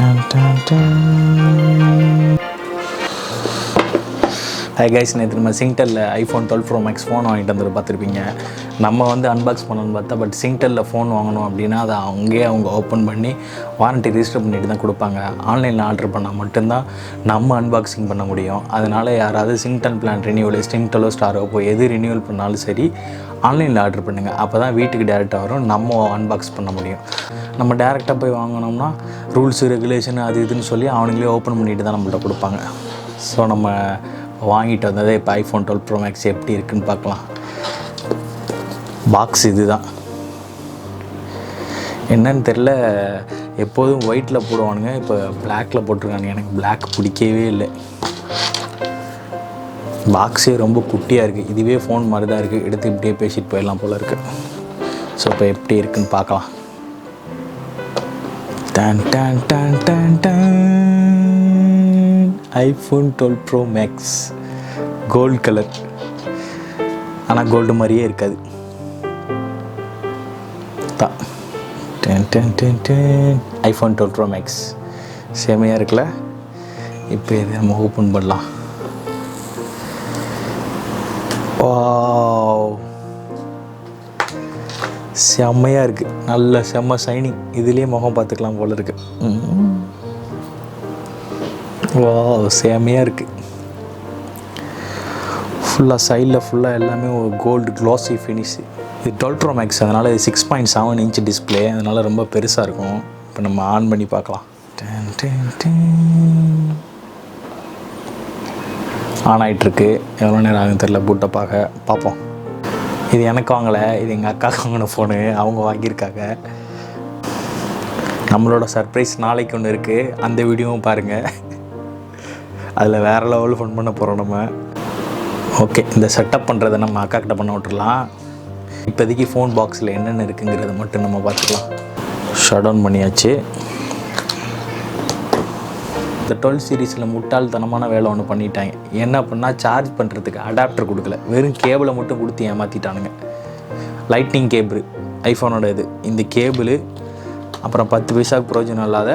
Hi guys, நேற்று நம்ம சிங்டலில் iPhone 12 Pro Max phone வாங்கிட்டு வந்து பார்த்துருப்பீங்க. நம்ம வந்து அன்பாக்ஸ் பண்ணணும்னு பார்த்தா, பட் சிங்டலில் ஃபோன் வாங்கணும் அப்படின்னா அதை அவங்க ஓப்பன் பண்ணி வாரண்ட்டி ரிஜிஸ்டர் பண்ணிட்டு தான் கொடுப்பாங்க. ஆன்லைனில் ஆர்டர் பண்ணால் மட்டும்தான் நம்ம அன்பாக்சிங் பண்ண முடியும். அதனால் யாராவது சிங்டல் பிளான் ரினியூவல் சிங்டலோ ஸ்டாரோ போய் எது ரினியூவல் பண்ணாலும் சரி ஆன்லைனில் ஆர்டர் பண்ணுங்கள். அப்போ தான் வீட்டுக்கு டேரெக்டாக வரும், நம்ம அன்பாக்ஸ் பண்ண முடியும். நம்ம டேரெக்டாக போய் வாங்கினோம்னா ரூல்ஸு ரெகுலேஷன் அது இதுன்னு சொல்லி அவனுங்களே ஓப்பன் பண்ணிட்டு தான் நம்மள்ட்ட கொடுப்பாங்க. ஸோ நம்ம வாங்கிட்டு வந்தது இப்போ iPhone 12 Pro Max எப்படி இருக்குன்னு பார்க்கலாம். பாக்ஸ் இது தான் என்னன்னு தெரில, எப்போதும் ஒயிட்டில் போடுவானுங்க, இப்போ பிளாக்கில் போட்டிருக்காங்க. எனக்கு பிளாக் பிடிக்கவே இல்லை. பாக்ஸே ரொம்ப குட்டியாக இருக்குது. இதுவே ஃபோன் மாதிரி தான் இருக்குது. எடுத்து இப்படியே பேசிட்டு போயிடலாம் போல் இருக்குது. ஸோ இப்போ எப்படி இருக்குன்னு பார்க்கலாம். டன் டன் டன் டன் டன் iPhone 12 Pro Max gold colour, ஆனால் கோல்டு மாதிரியே இருக்காது. iPhone 12 Pro Max செமையாக இருக்குல்ல. இப்போ இதை நம்ம ஓப்பன் பண்ணலாம். செம்மையாக இருக்குது, நல்ல செம்ம ஷைனிங். இதுலேயே முகம் பார்த்துக்கலாம் போல இருக்குது. செம்மையாக இருக்குது. ஃபுல்லாக சைடில் ஃபுல்லாக எல்லாமே ஒரு கோல்டு க்ளாஸி ஃபினிஷு. இது 12 Pro Max, அதனால் இது 6.7 inch டிஸ்பிளே, அதனால் ரொம்ப பெருசாக இருக்கும். இப்போ நம்ம ஆன் பண்ணி பார்க்கலாம். ஆன் ஆகிட்டுருக்கு. எவ்வளோ நேரம் ஆகும் தெரில, பூட்டை பார்ப்போம். இது எனக்கு வாங்கலை, இது எங்கள் அக்காவுக்கு வாங்கின ஃபோனு, அவங்க வாங்கியிருக்காங்க. நம்மளோட சர்ப்ரைஸ் நாளைக்கு ஒன்று இருக்குது, அந்த வீடியோவும் பாருங்கள். அதில் வேறு லெவலில் ஃபன் பண்ண போகிறோம் நம்ம. ஓகே, இந்த செட்டப் பண்ணுறதை நம்ம அக்காக்கிட்ட பண்ண விட்டுறலாம். இப்போதைக்கு ஃபோன் பாக்ஸில் என்னென்ன இருக்குங்கிறத மட்டும் நம்ம பார்த்துக்கலாம். ஷட் டவுன் பண்ணியாச்சு. இந்த 12 சீரீஸில் முட்டாள்தனமான வேலை ஒன்று பண்ணிட்டாங்க. என்ன பண்ணால் சார்ஜ் பண்ணுறதுக்கு அடாப்டர் கொடுக்கல, வெறும் கேபிளை மட்டும் கொடுத்து ஏமாற்றிட்டானுங்க. லைட்னிங் கேபிள் ஐஃபோனோட இது, இந்த கேபிள், அப்புறம் 10 பைசாவுக்கு பிரயோஜனம் இல்லாத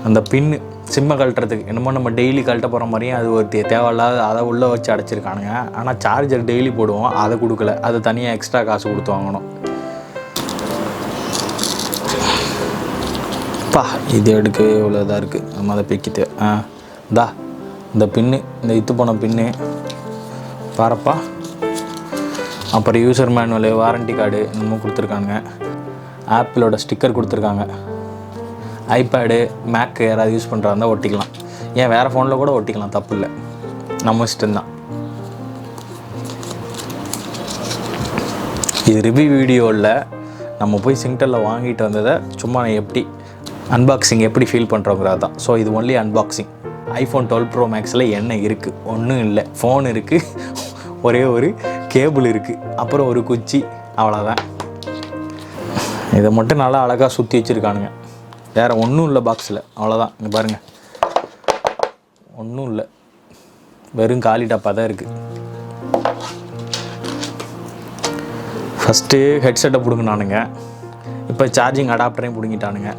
அந்த பின்னு, சிம்மை கழட்டுறதுக்கு என்னமோ நம்ம டெய்லி கழட்ட போகிற மாதிரியும் அது ஒரு தேவையில்லாத அதை உள்ளே வச்சு அடைச்சிருக்கானுங்க. ஆனால் சார்ஜர் டெய்லி போடுவோம், அதை கொடுக்கல, அது தனியாக எக்ஸ்ட்ரா காசு கொடுத்து வாங்கணும். இது எடுக்க இவ்வளோ இதாக இருக்குது, நம்ம அதை பிக்கிட்டு இந்த பின்னு, இந்த இத்து போன பின்னு பாருப்பா. அப்புறம் யூசர் மேனுவலு, வாரண்ட்டி கார்டு இன்னமும் கொடுத்துருக்காங்க. ஆப்பிளோட ஸ்டிக்கர் கொடுத்துருக்காங்க. ஐபேடு, மேக் யாராவது யூஸ் பண்ணுறா இருந்தால் ஒட்டிக்கலாம். ஏன் வேறு ஃபோனில் கூட ஒட்டிக்கலாம், தப்பு இல்லை, நம்ம இஷ்டம்தான். இது ரிவ்யூ வீடியோவில் நம்ம போய் சிங்டலில் வாங்கிட்டு வந்ததை சும்மா எப்படி அன்பாக்சிங் எப்படி ஃபீல் பண்ணுறோங்கிறது தான். ஸோ இது ஒன்லி அன்பாக்சிங். iPhone 12 Pro Maxில் என்ன இருக்குது? ஒன்றும் இல்லை. ஃபோன் இருக்குது, ஒரே ஒரு கேபிள் இருக்குது, அப்புறம் ஒரு குச்சி, அவ்வளோதான். இதை மட்டும் நல்லா அழகாக சுற்றி வச்சுருக்கானுங்க. வேறு ஒன்றும் இல்லை பாக்ஸில், அவ்வளோதான். இங்கே பாருங்கள், ஒன்றும் இல்லை, வெறும் காலி டப்பா தான் இருக்குது. ஃபஸ்ட்டு ஹெட்செட்டை பிடுங்கினானுங்க, இப்போ சார்ஜிங் அடாப்டரையும் பிடுங்கிட்டானுங்க.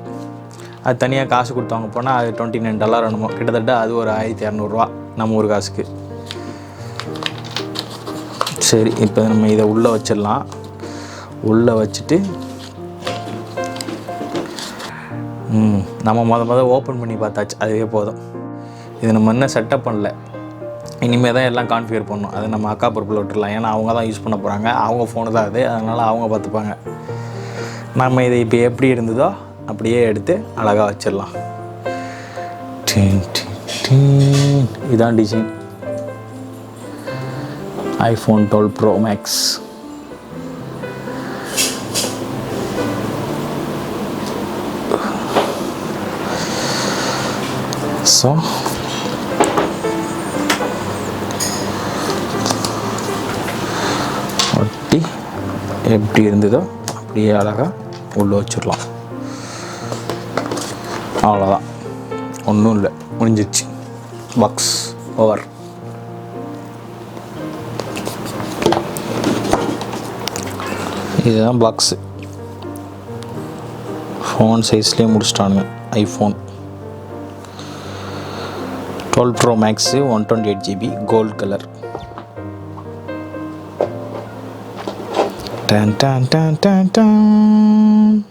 அது தனியாக காசு கொடுத்தவங்க போனால் அது $29 வேணுமோ, கிட்டத்தட்ட அது ஒரு 1200 நம்ம ஒரு காசுக்கு. சரி, இப்போ நம்ம இதை உள்ளே வச்சிடலாம். உள்ளே வச்சுட்டு நம்ம மொதல் ஓப்பன் பண்ணி பார்த்தாச்சு, அதுவே போதும். இது நம்ம இன்னும் செட்டப் பண்ணல, இனிமேல் தான் எல்லாம் கான்ஃபிகர் பண்ணணும். அதை நம்ம அக்கா பொறுப்பில் விட்டுடலாம், ஏன்னா அவங்க தான் யூஸ் பண்ண போகிறாங்க, அவங்க ஃபோனு தான் அது, அதனால் அவங்க பார்த்துப்பாங்க. நம்ம இதை இப்போ எப்படி இருந்ததோ அப்படியே எடுத்து அழகாக வச்சிடலாம். இதான் design iPhone 12 Pro Max. So ஒட்டி எப்படி இருந்ததோ அப்படியே அழகாக உள்ளே வச்சிடலாம். அவ்வளோதான், ஒன்றும் இல்லை, முடிஞ்சிடுச்சு. Box over. இதுதான் box. Phone சைஸ்லேயே முடிச்சிட்டானுங்க. iPhone 12 Pro Max 128GB gold color. Tan tan tan tan tan.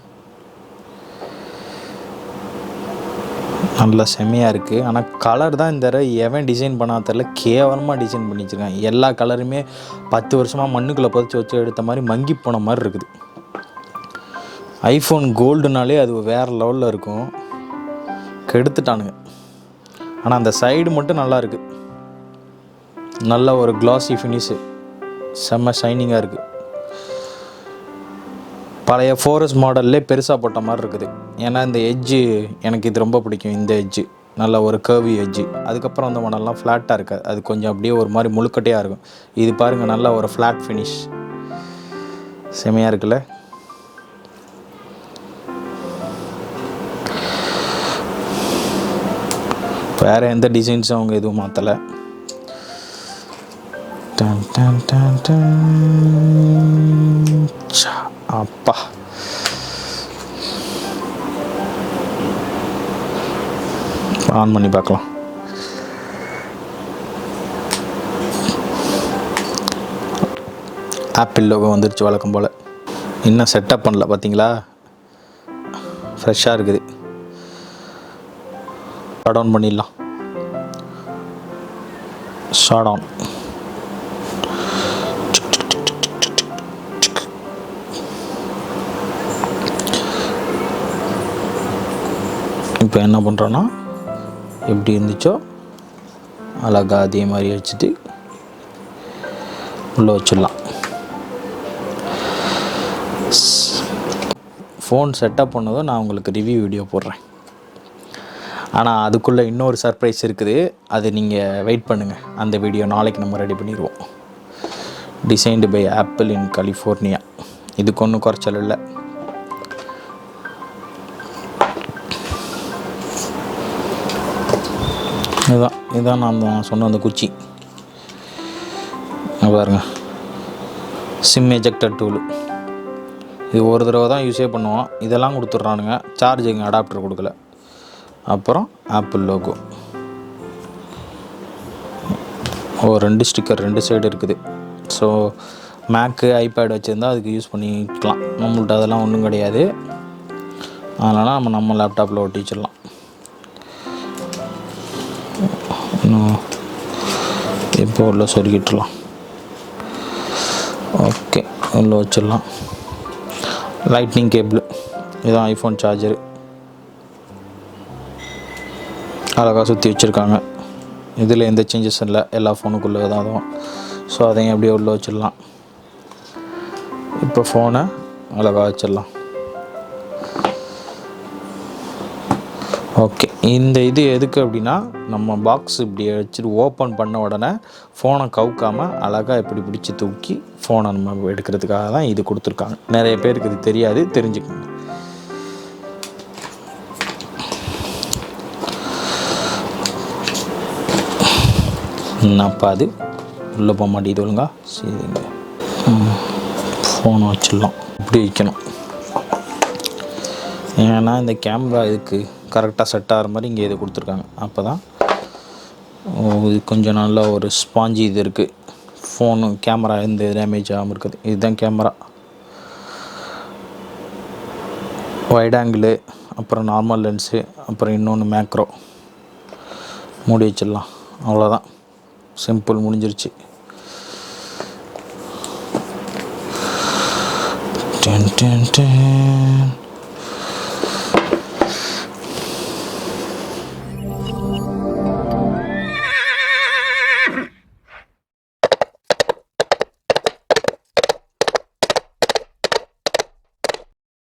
நல்ல செம்மையாக இருக்குது. ஆனால் கலர் தான் இந்த தடவை எவன் டிசைன் பண்ணால் தெரில, கேவலமாக டிசைன் பண்ணி வச்சுருக்கான். எல்லா கலருமே 10 வருஷமாக மண்ணுக்குள்ளே புதைச்சி வச்சு எடுத்த மாதிரி மங்கி போன மாதிரி இருக்குது. ஐஃபோன் கோல்டுனாலே அது வேறு லெவலில் இருக்கும், கெடுத்துட்டானுங்க. ஆனால் அந்த சைடு மட்டும் நல்லா இருக்குது, நல்ல ஒரு கிளாஸி ஃபினிஷு, செம்ம ஷைனிங்காக இருக்குது. பழைய 4S மாடல்லே பெருசாக போட்ட மாதிரி இருக்குது. ஏன்னா இந்த எட்ஜு எனக்கு இது ரொம்ப பிடிக்கும். இந்த எட்ஜு நல்ல ஒரு கர்வி எட்ஜு. அதுக்கப்புறம் அந்த மாடல்லாம் ஃப்ளாட்டாக இருக்காது, அது கொஞ்சம் அப்படியே ஒரு மாதிரி முழுக்கட்டையாக இருக்கும். இது பாருங்கள், நல்ல ஒரு ஃப்ளாட் ஃபினிஷ், செமையாக இருக்குல்ல. வேறு எந்த டிசைன்ஸும் அவங்க எதுவும் மாற்றலை. அப்பா, ஆன் பண்ணி பார்க்கலாம். ஆப்பிள் லோகோ வந்துருச்சு வழக்கம் போல். இன்னும் செட்டப் பண்ணல பார்த்தீங்களா, ஃப்ரெஷ்ஷாக இருக்குது. ஷட் ஆன் பண்ணிடலாம். Shut on. இப்போ என்ன பண்ணுறோன்னா, எப்படி இருந்துச்சோ அழகாக அதே மாதிரி வச்சுட்டு உள்ளே வச்சிடலாம். ஃபோன் செட்டப் பண்ணதும் நான் உங்களுக்கு ரிவ்யூ வீடியோ போடுறேன். ஆனால் அதுக்குள்ளே இன்னொரு சர்ப்ரைஸ் இருக்குது, அது நீங்கள் வெயிட் பண்ணுங்கள். அந்த வீடியோ நாளைக்கு நம்ம ரெடி பண்ணிடுவோம். Designed by Apple in California. இதுக்கு ஒன்றும் குறைச்சல் இல்லை. இதுதான் நான் சொன்ன அந்த குச்சி பாருங்க, சிம் எஜெக்டர் டூலு. இது ஒரு தடவை தான் யூஸே பண்ணுவோம். இதெல்லாம் கொடுத்துட்றானுங்க, சார்ஜிங் அடாப்டர் கொடுக்கல. அப்புறம் ஆப்பிள் லோகோ, 2 ஸ்டிக்கர் 2 சைடு இருக்குது. ஸோ மேக்கு ஐபேட் வச்சுருந்தா அதுக்கு யூஸ் பண்ணிக்கலாம். நம்மள்ட்ட அதெல்லாம் ஒன்றும் கிடையாது, அதனால் நம்ம லேப்டாப்பில் ஒட்டி வச்சிடலாம். இப்போ உள்ள சொருகிட்டுலாம். ஓகே, உள்ள வச்சிடலாம். லைட்னிங் கேபிள், இதுதான் ஐஃபோன் சார்ஜரு. அழகாக சுற்றி வச்சுருக்காங்க. இதில் எந்த சேஞ்சஸும் இல்லை, எல்லா ஃபோனுக்குள்ளே தான் அதுவும். ஸோ அதையும் அப்படியே உள்ளே வச்சிடலாம். இப்போ ஃபோனை அழகாக வச்சிடலாம். ஓகே, இந்த இது எதுக்கு அப்படின்னா, நம்ம பாக்ஸ் இப்படி வச்சுட்டு ஓப்பன் பண்ண உடனே ஃபோனை கவுக்காமல் அழகாக இப்படி பிடிச்சி தூக்கி ஃபோனை நம்ம எடுக்கிறதுக்காக தான் இது கொடுத்துருக்காங்க. நிறைய பேருக்கு இது தெரியாது, தெரிஞ்சுக்கோங்க. என்னப்பா அது உள்ளே போக மாட்டேங்குது ஒழுங்கா. சரிங்க, ஃபோனை வச்சிடலாம். இப்படி வைக்கணும், ஏன்னா இந்த கேமரா இதுக்கு கரெக்டாக செட் ஆகிற மாதிரி இங்கே இது கொடுத்துருக்காங்க. அப்போ தான் இது கொஞ்சம் நல்லா ஒரு ஸ்பாஞ்சி இது இருக்குது. ஃபோனு கேமரா எந்த டேமேஜ் ஆகாமல் இருக்குது. இதுதான் கேமரா. வைட் ஆங்கிளு, அப்புறம் நார்மல் லென்ஸு, அப்புறம் இன்னொன்று மேக்ரோ. மூடி வச்சிடலாம். அவ்வளோதான், சிம்பிள், முடிஞ்சிருச்சு. டன் டன் டன்.